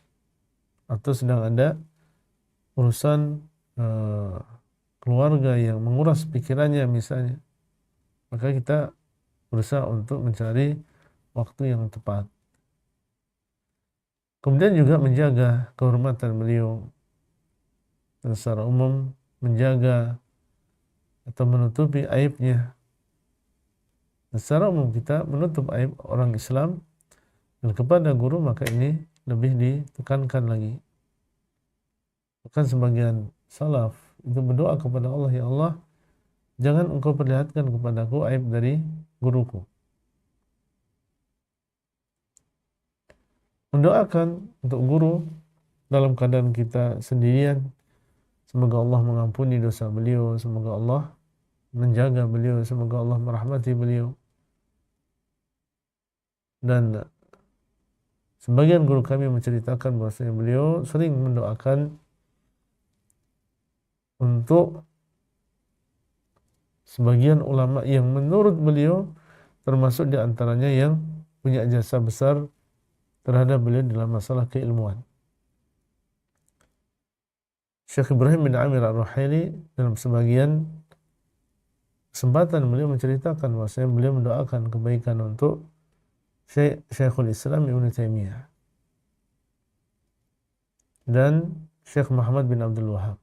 Speaker 1: atau sedang ada urusan keluarga yang menguras pikirannya misalnya. Maka kita berusaha untuk mencari waktu yang tepat. Kemudian juga menjaga kehormatan beliau, dan secara umum menjaga atau menutupi aibnya. Dan secara umum kita menutup aib orang Islam, dan kepada guru maka ini lebih ditekankan lagi. Bahkan sebagian salaf itu berdoa kepada Allah, "Ya Allah, jangan engkau perlihatkan kepadaku aib dari guruku." Mendoakan untuk guru dalam keadaan kita sendirian, semoga Allah mengampuni dosa beliau, semoga Allah menjaga beliau, semoga Allah merahmati beliau. Dan sebagian guru kami menceritakan bahwasanya beliau sering mendoakan untuk sebagian ulama yang menurut beliau termasuk di antaranya yang punya jasa besar terhadap beliau dalam masalah keilmuan. Syekh Ibrahim bin Amir Ar-Ruhaili dalam sebagian kesempatan beliau menceritakan bahwasanya beliau mendoakan kebaikan untuk Syekhul Islam Ibnu Taimiyah dan Syekh Muhammad bin Abdul Wahab.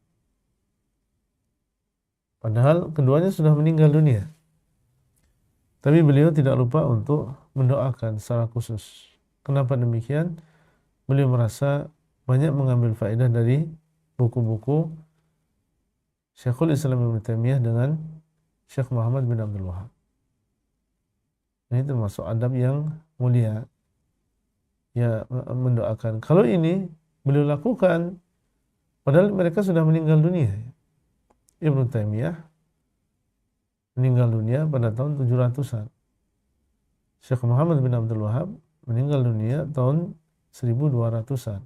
Speaker 1: Padahal keduanya sudah meninggal dunia. Tapi beliau tidak lupa untuk mendoakan secara khusus. Kenapa demikian? Beliau merasa banyak mengambil faedah dari buku-buku Syekhul Islam Ibnu Taimiyah dengan Syekh Muhammad bin Abdul Wahab. Ini termasuk adab yang mulia, ya, mendoakan. Kalau ini beliau lakukan padahal mereka sudah meninggal dunia. Ibnu Taimiyah meninggal dunia pada tahun 700-an. Syekh Muhammad bin Abdul Wahab meninggal dunia tahun 1200-an.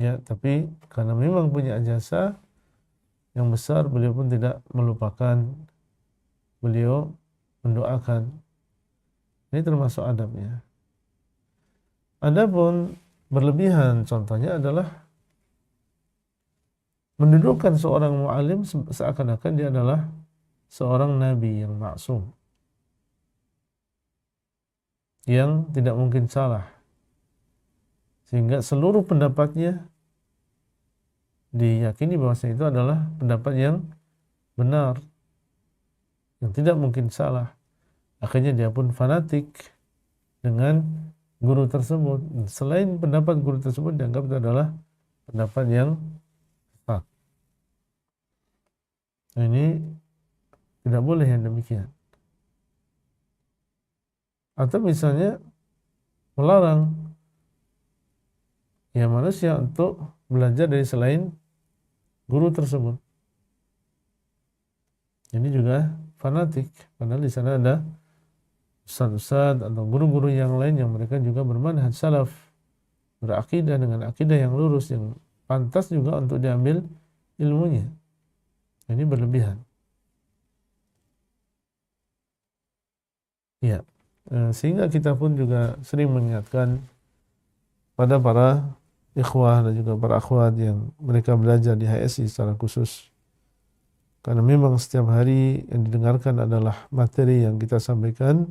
Speaker 1: Ya, tapi karena memang punya jasa yang besar, beliau pun tidak melupakan, beliau mendoakan. Ini termasuk adabnya. Adapun berlebihan contohnya adalah mendudukkan seorang mu'alim seakan-akan dia adalah seorang nabi yang maksum, yang tidak mungkin salah, sehingga seluruh pendapatnya diyakini bahwasanya itu adalah pendapat yang benar, yang tidak mungkin salah. akhirnya dia pun fanatik dengan guru tersebut. Selain pendapat guru tersebut dianggap itu adalah pendapat yang sesat. Nah, ini tidak boleh yang demikian. Atau misalnya melarang ya manusia untuk belajar dari selain guru tersebut. Ini juga fanatik, padahal di sana ada ustaz-ustaz atau guru-guru yang lain yang mereka juga bermanhaj salaf, berakidah dengan akidah yang lurus, yang pantas juga untuk diambil ilmunya. Ini berlebihan. Ya, sehingga kita pun juga sering mengingatkan pada para ikhwah dan juga para akhwat yang mereka belajar di HSI secara khusus. Karena memang setiap hari yang didengarkan adalah materi yang kita sampaikan.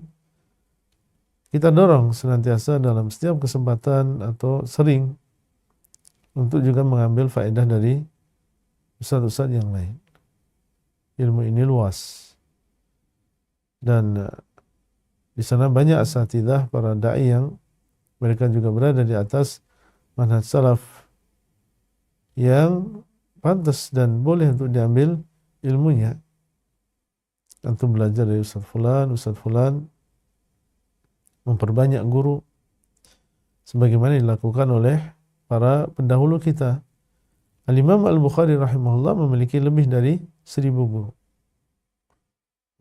Speaker 1: Kita dorong senantiasa dalam setiap kesempatan atau sering untuk juga mengambil faedah dari ustaz-ustaz yang lain. Ilmu ini luas. Dan di sana banyak asatidzah para dai yang mereka juga berada di atas manhaj salaf yang pantas dan boleh untuk diambil ilmunya. Antum belajar dari Ustaz Fulan, memperbanyak guru sebagaimana dilakukan oleh para pendahulu kita. Al-Imam Al-Bukhari rahimahullah memiliki lebih dari 1000 guru.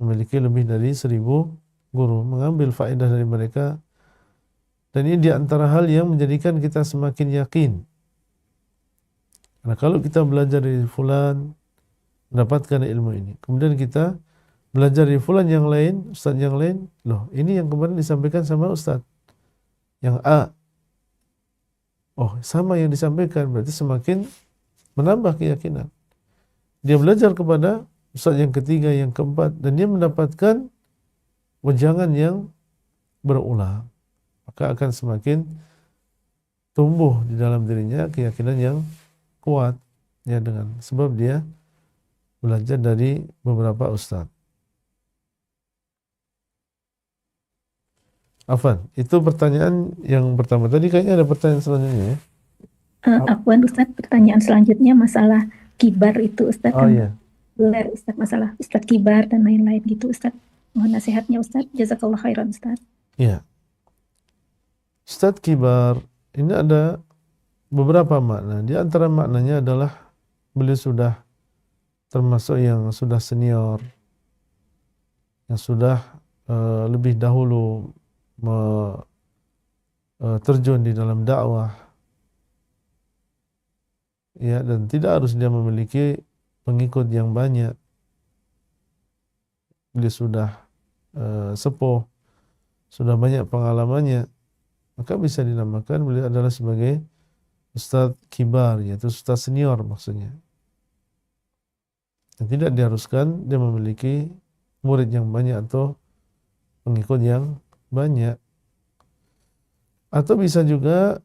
Speaker 1: Memiliki lebih dari 1000 guru, mengambil faedah dari mereka. Dan ini di antara hal yang menjadikan kita semakin yakin. Karena kalau kita belajar dari fulan, mendapatkan ilmu ini, kemudian kita belajar dari fulan yang lain, ustaz yang lain, loh ini yang kemarin disampaikan sama ustaz yang A, oh sama yang disampaikan, berarti semakin menambah keyakinan. Dia belajar kepada ustaz yang ketiga, yang keempat, dan dia mendapatkan wejangan yang berulang, maka akan semakin tumbuh di dalam dirinya keyakinan yang kuat, ya, dengan sebab dia belajar dari beberapa ustaz. Afwan, itu pertanyaan yang pertama. Tadi kayaknya ada pertanyaan selanjutnya ya.
Speaker 3: Afwan Ustaz, pertanyaan selanjutnya masalah kibar itu Ustaz,
Speaker 1: Oh
Speaker 3: kan
Speaker 1: iya.
Speaker 3: gelar Ustaz, masalah Ustaz kibar dan lain-lain gitu Ustaz. Mohon nasihatnya Ustaz. Jazakallah khairan Ustaz.
Speaker 1: Iya. Ustaz kibar ini ada beberapa makna. Di antara maknanya adalah beliau sudah termasuk yang sudah senior, yang sudah lebih dahulu terjun di dalam dakwah, ya, dan tidak harus dia memiliki pengikut yang banyak. Dia sudah sepuh, sudah banyak pengalamannya, maka bisa dinamakan beliau adalah sebagai ustaz kibar, yaitu ustaz senior maksudnya. Dan tidak diharuskan dia memiliki murid yang banyak atau pengikut yang banyak. Atau bisa juga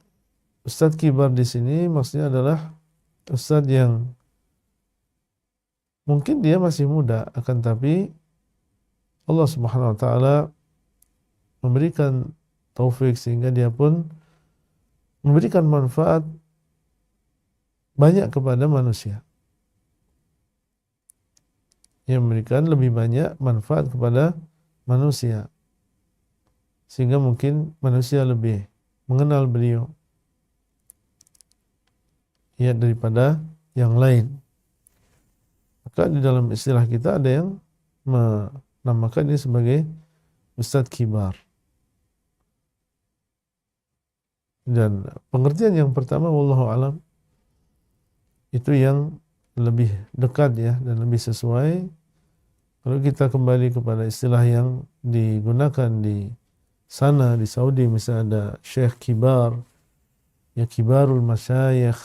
Speaker 1: ustaz kibar di sini maksudnya adalah ustaz yang mungkin dia masih muda, akan tapi Allah Subhanahu wa taala memberikan taufik sehingga dia pun memberikan manfaat banyak kepada manusia. Yang memberikan lebih banyak manfaat kepada manusia, sehingga mungkin manusia lebih mengenal beliau, ya, daripada yang lain. Maka di dalam istilah kita ada yang menamakan ini sebagai ustaz kibar. Dan pengertian yang pertama wallahu alam itu yang lebih dekat, ya, dan lebih sesuai. Kalau kita kembali kepada istilah yang digunakan di sana, di Saudi misalnya ada syekh kibar, ya, kibarul masyayikh,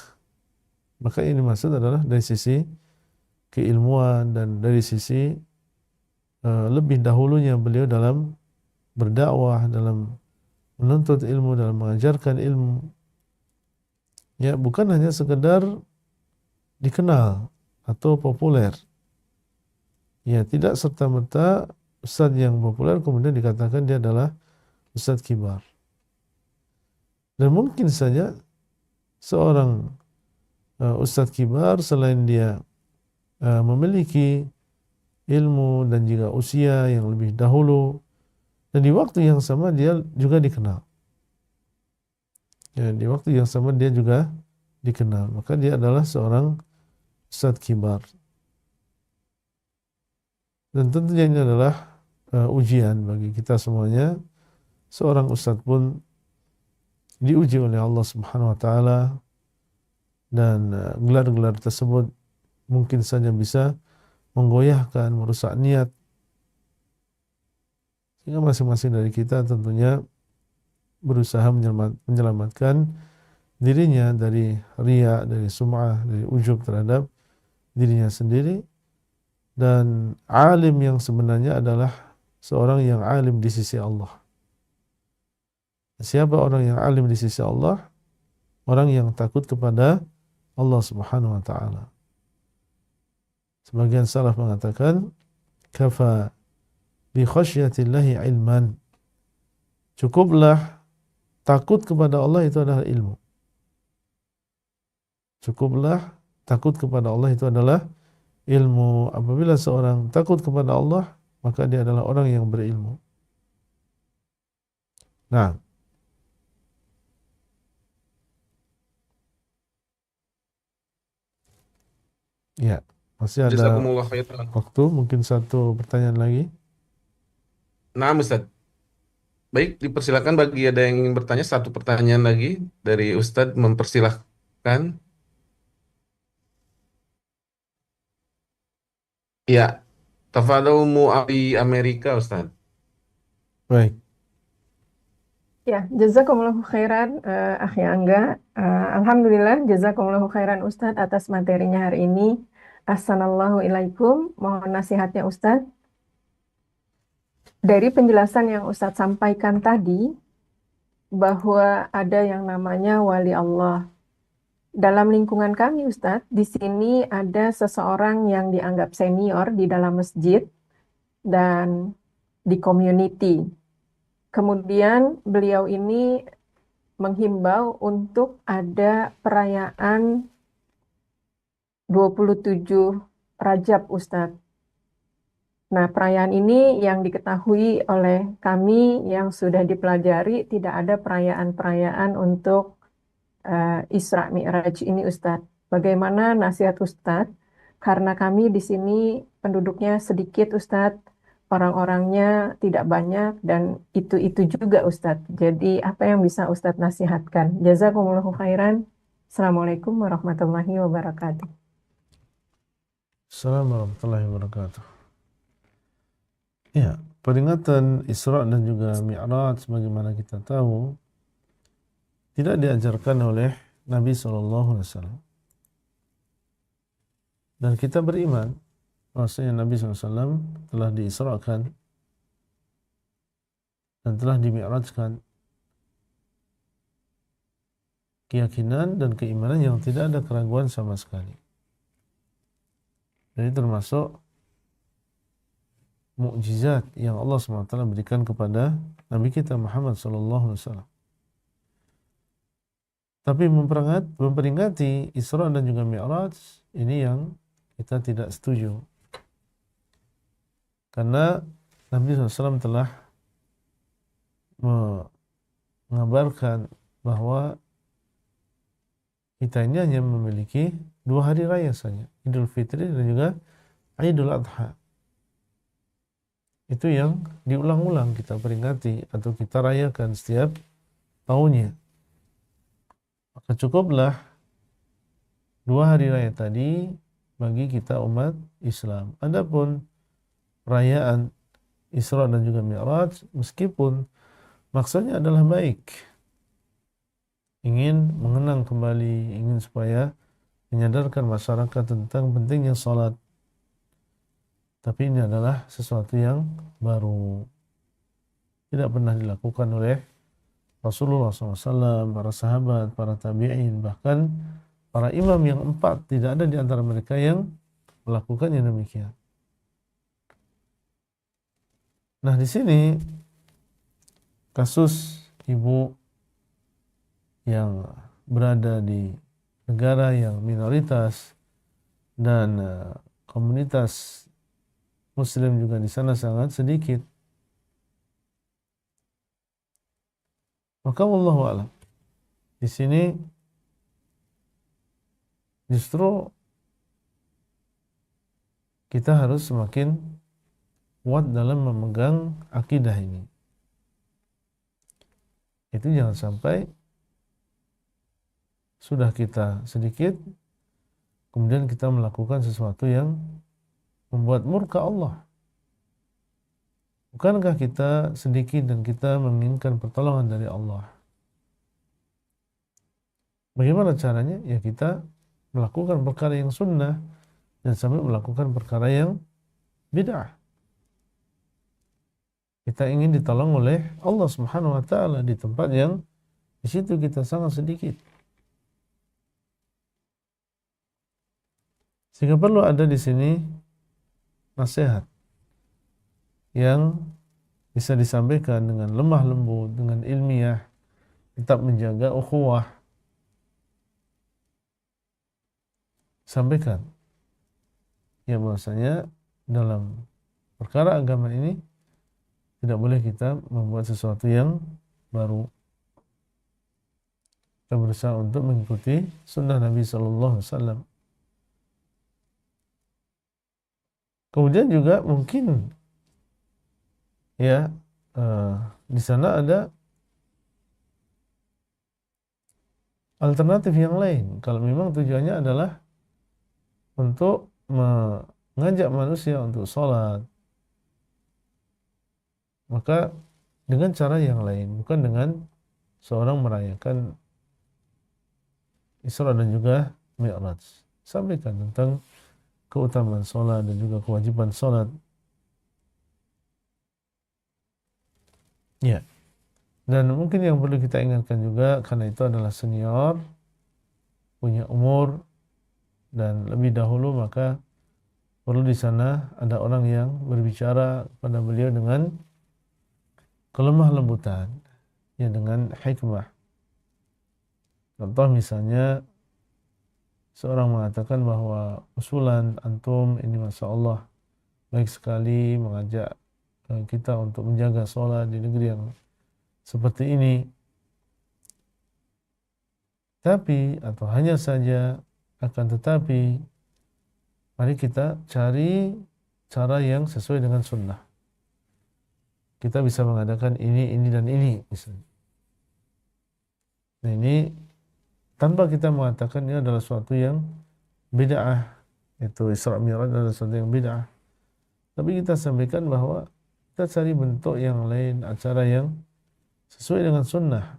Speaker 1: maka ini maksud adalah dari sisi keilmuan dan dari sisi lebih dahulunya beliau dalam berdakwah, dalam menuntut ilmu, dalam mengajarkan ilmu, ya, bukan hanya sekedar dikenal atau populer, ya, tidak serta-merta ustadz yang populer kemudian dikatakan dia adalah ustadz kibar. Dan mungkin saja seorang ustadz kibar selain dia memiliki ilmu dan juga usia yang lebih dahulu, dan di waktu yang sama dia juga dikenal. Ya, di waktu yang sama dia juga dikenal. Maka dia adalah seorang ustadz kibar. Dan tentunya ini adalah ujian bagi kita semuanya. Seorang ustadz pun diuji oleh Allah Subhanahu wa taala, dan gelar-gelar tersebut mungkin saja bisa menggoyahkan, merusak niat. Sehingga masing-masing dari kita tentunya berusaha menyelamatkan dirinya dari riya, dari sum'ah, dari ujub terhadap dirinya sendiri. Dan alim yang sebenarnya adalah seorang yang alim di sisi Allah. Siapa orang yang alim di sisi Allah? Orang yang takut kepada Allah Subhanahu wa taala. Sebagian salaf mengatakan, kafa bi khasyatillahi ilman. Cukuplah takut kepada Allah itu adalah ilmu. Cukuplah takut kepada Allah itu adalah ilmu. Apabila seorang takut kepada Allah, maka dia adalah orang yang berilmu. Nah, ya, masih ada
Speaker 2: Jazakumullah khairan.
Speaker 1: waktu, mungkin satu pertanyaan lagi.
Speaker 2: Nah, Ustaz. Baik, dipersilakan bagi ada yang ingin bertanya, satu pertanyaan lagi dari Ustadz, mempersilahkan. Ya, tafadhol Mu'awi Amerika, Ustadz.
Speaker 1: Baik,
Speaker 4: Ya, jazakumullahu khairan, Akhi Angga. Alhamdulillah, jazakumullahu khairan Ustadz atas materinya hari ini. Assalamualaikum ilaikum. Mohon nasihatnya Ustadz. Dari penjelasan yang Ustadz sampaikan tadi, bahwa ada yang namanya wali Allah. Dalam lingkungan kami Ustadz, di sini ada seseorang yang dianggap senior di dalam masjid dan di community. Kemudian beliau ini menghimbau untuk ada perayaan 27 Rajab Ustadz. Nah, perayaan ini yang diketahui oleh kami yang sudah dipelajari, tidak ada perayaan-perayaan untuk Isra Mi'raj ini Ustadz. Bagaimana nasihat Ustadz? Karena kami di sini penduduknya sedikit Ustadz, orang-orangnya tidak banyak, dan itu juga Ustadz. Jadi apa yang bisa Ustadz nasihatkan? Jazakumullahu khairan. Assalamualaikum warahmatullahi wabarakatuh.
Speaker 1: Assalamualaikum warahmatullahi wabarakatuh. Ya, peringatan Isra dan juga Mi'raj sebagaimana kita tahu tidak diajarkan oleh Nabi SAW. Dan kita beriman bahwasanya Nabi SAW telah diisrakan dan telah dimi'rajkan. Keyakinan dan keimanan yang tidak ada keraguan sama sekali. Jadi termasuk mukjizat yang Allah SWT berikan kepada Nabi kita Muhammad SAW. Tapi memperingati Isra dan juga Mi'raj, ini yang kita tidak setuju. Karena Nabi SAW telah mengabarkan bahwa kita ini hanya memiliki 2 hari raya saja, Idul Fitri dan juga Idul Adha. Itu yang diulang-ulang kita peringati atau kita rayakan setiap tahunnya. Maka cukuplah 2 hari raya tadi bagi kita umat Islam. Adapun perayaan Isra dan juga Mi'raj, meskipun maksudnya adalah baik, ingin mengenang kembali, ingin supaya menyadarkan masyarakat tentang pentingnya salat, tapi ini adalah sesuatu yang baru, tidak pernah dilakukan oleh Rasulullah SAW, para sahabat, para tabi'in, bahkan para imam yang 4, tidak ada di antara mereka yang melakukannya demikian. Nah, di sini kasus ibu yang berada di negara yang minoritas dan komunitas Muslim juga di sana sangat sedikit. Maka wallahu a'lam. Di sini justru kita harus semakin kuat dalam memegang akidah ini. Itu jangan sampai sudah kita sedikit, kemudian kita melakukan sesuatu yang membuat murka Allah. Bukankah kita sedikit dan kita menginginkan pertolongan dari Allah? Bagaimana caranya? Ya kita melakukan perkara yang sunnah dan sampai melakukan perkara yang bid'ah. Kita ingin ditolong oleh Allah Subhanahu wa taala di tempat yang di situ kita sangat sedikit. Sehingga perlu ada di sini nasihat yang bisa disampaikan dengan lemah lembut, dengan ilmiah, tetap menjaga ukhuwah. Sampaikan ya bahwasanya dalam perkara agama ini tidak boleh kita membuat sesuatu yang baru. Kita berusaha untuk mengikuti sunnah Nabi Sallallahu Alaihi Wasallam. Kemudian juga mungkin ya di sana ada alternatif yang lain. Kalau memang tujuannya adalah untuk mengajak manusia untuk sholat, maka dengan cara yang lain, bukan dengan seorang merayakan Isra dan juga Mi'raj. Sampaikan tentang keutamaan sholat dan juga kewajiban sholat. Ya. Dan mungkin yang perlu kita ingatkan juga, karena itu adalah senior, punya umur, dan lebih dahulu, maka perlu di sana ada orang yang berbicara kepada beliau dengan kelemah lembutan, ya dengan hikmah. Contoh misalnya seorang mengatakan bahwa usulan antum ini Masya Allah baik sekali, mengajak kita untuk menjaga sholat di negeri yang seperti ini. Tapi atau hanya saja, akan tetapi mari kita cari cara yang sesuai dengan sunnah. Kita bisa mengadakan ini dan ini misalnya. Nah ini tanpa kita mengatakan ini adalah suatu yang bid'ah, itu Isra Mi'raj adalah suatu yang bid'ah. Tapi kita sampaikan bahwa kita cari bentuk yang lain, acara yang sesuai dengan sunnah.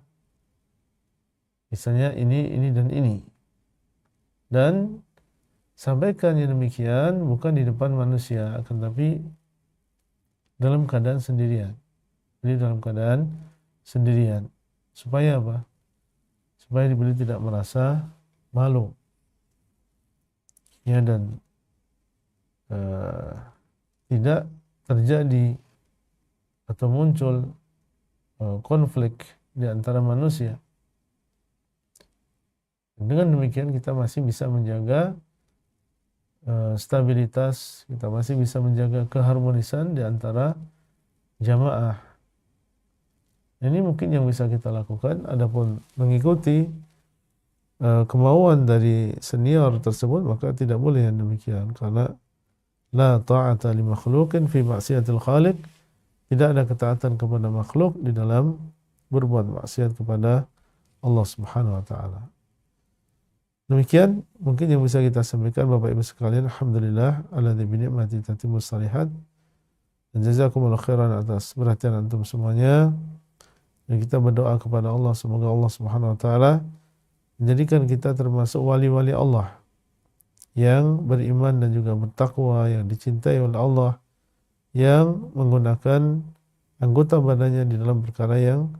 Speaker 1: Misalnya ini dan ini. Dan sampaikan yang demikian bukan di depan manusia, akan tapi dalam keadaan sendirian. Jadi dalam keadaan sendirian. Supaya apa? Supaya beliau tidak merasa malu. Ya, dan tidak terjadi atau muncul konflik di antara manusia. Dengan demikian kita masih bisa menjaga stabilitas, kita masih bisa menjaga keharmonisan di antara jamaah. Ini mungkin yang bisa kita lakukan. Adapun mengikuti kemauan dari senior tersebut, maka tidak boleh yang demikian, karena la ta'ata li makhluqin fi maksiatil khaliq. Tidak ada ketaatan kepada makhluk di dalam berbuat maksiat kepada Allah Subhanahu wa taala. Demikian mungkin yang bisa kita sampaikan Bapak Ibu sekalian. Alhamdulillah alladzi bi ni'mati tatimmus shalihat. Dan jazakumullahu khairan atas perhatian antum semuanya. Dan kita berdoa kepada Allah, semoga Allah Subhanahu wa taala menjadikan kita termasuk wali-wali Allah yang beriman dan juga bertakwa, yang dicintai oleh Allah, yang menggunakan anggota badannya di dalam perkara yang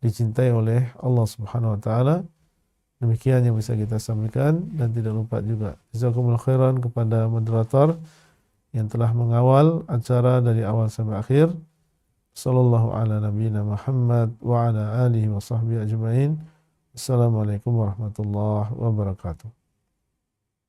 Speaker 1: dicintai oleh Allah Subhanahu wa taala. Demikian yang bisa kita sampaikan, dan tidak lupa juga jazakumullahu khairan kepada moderator yang telah mengawal acara dari awal sampai akhir. Sallallahu ala nabiyyina Muhammad wa ala alihi wa sahbihi ajma'in. Assalamualaikum warahmatullahi wabarakatuh.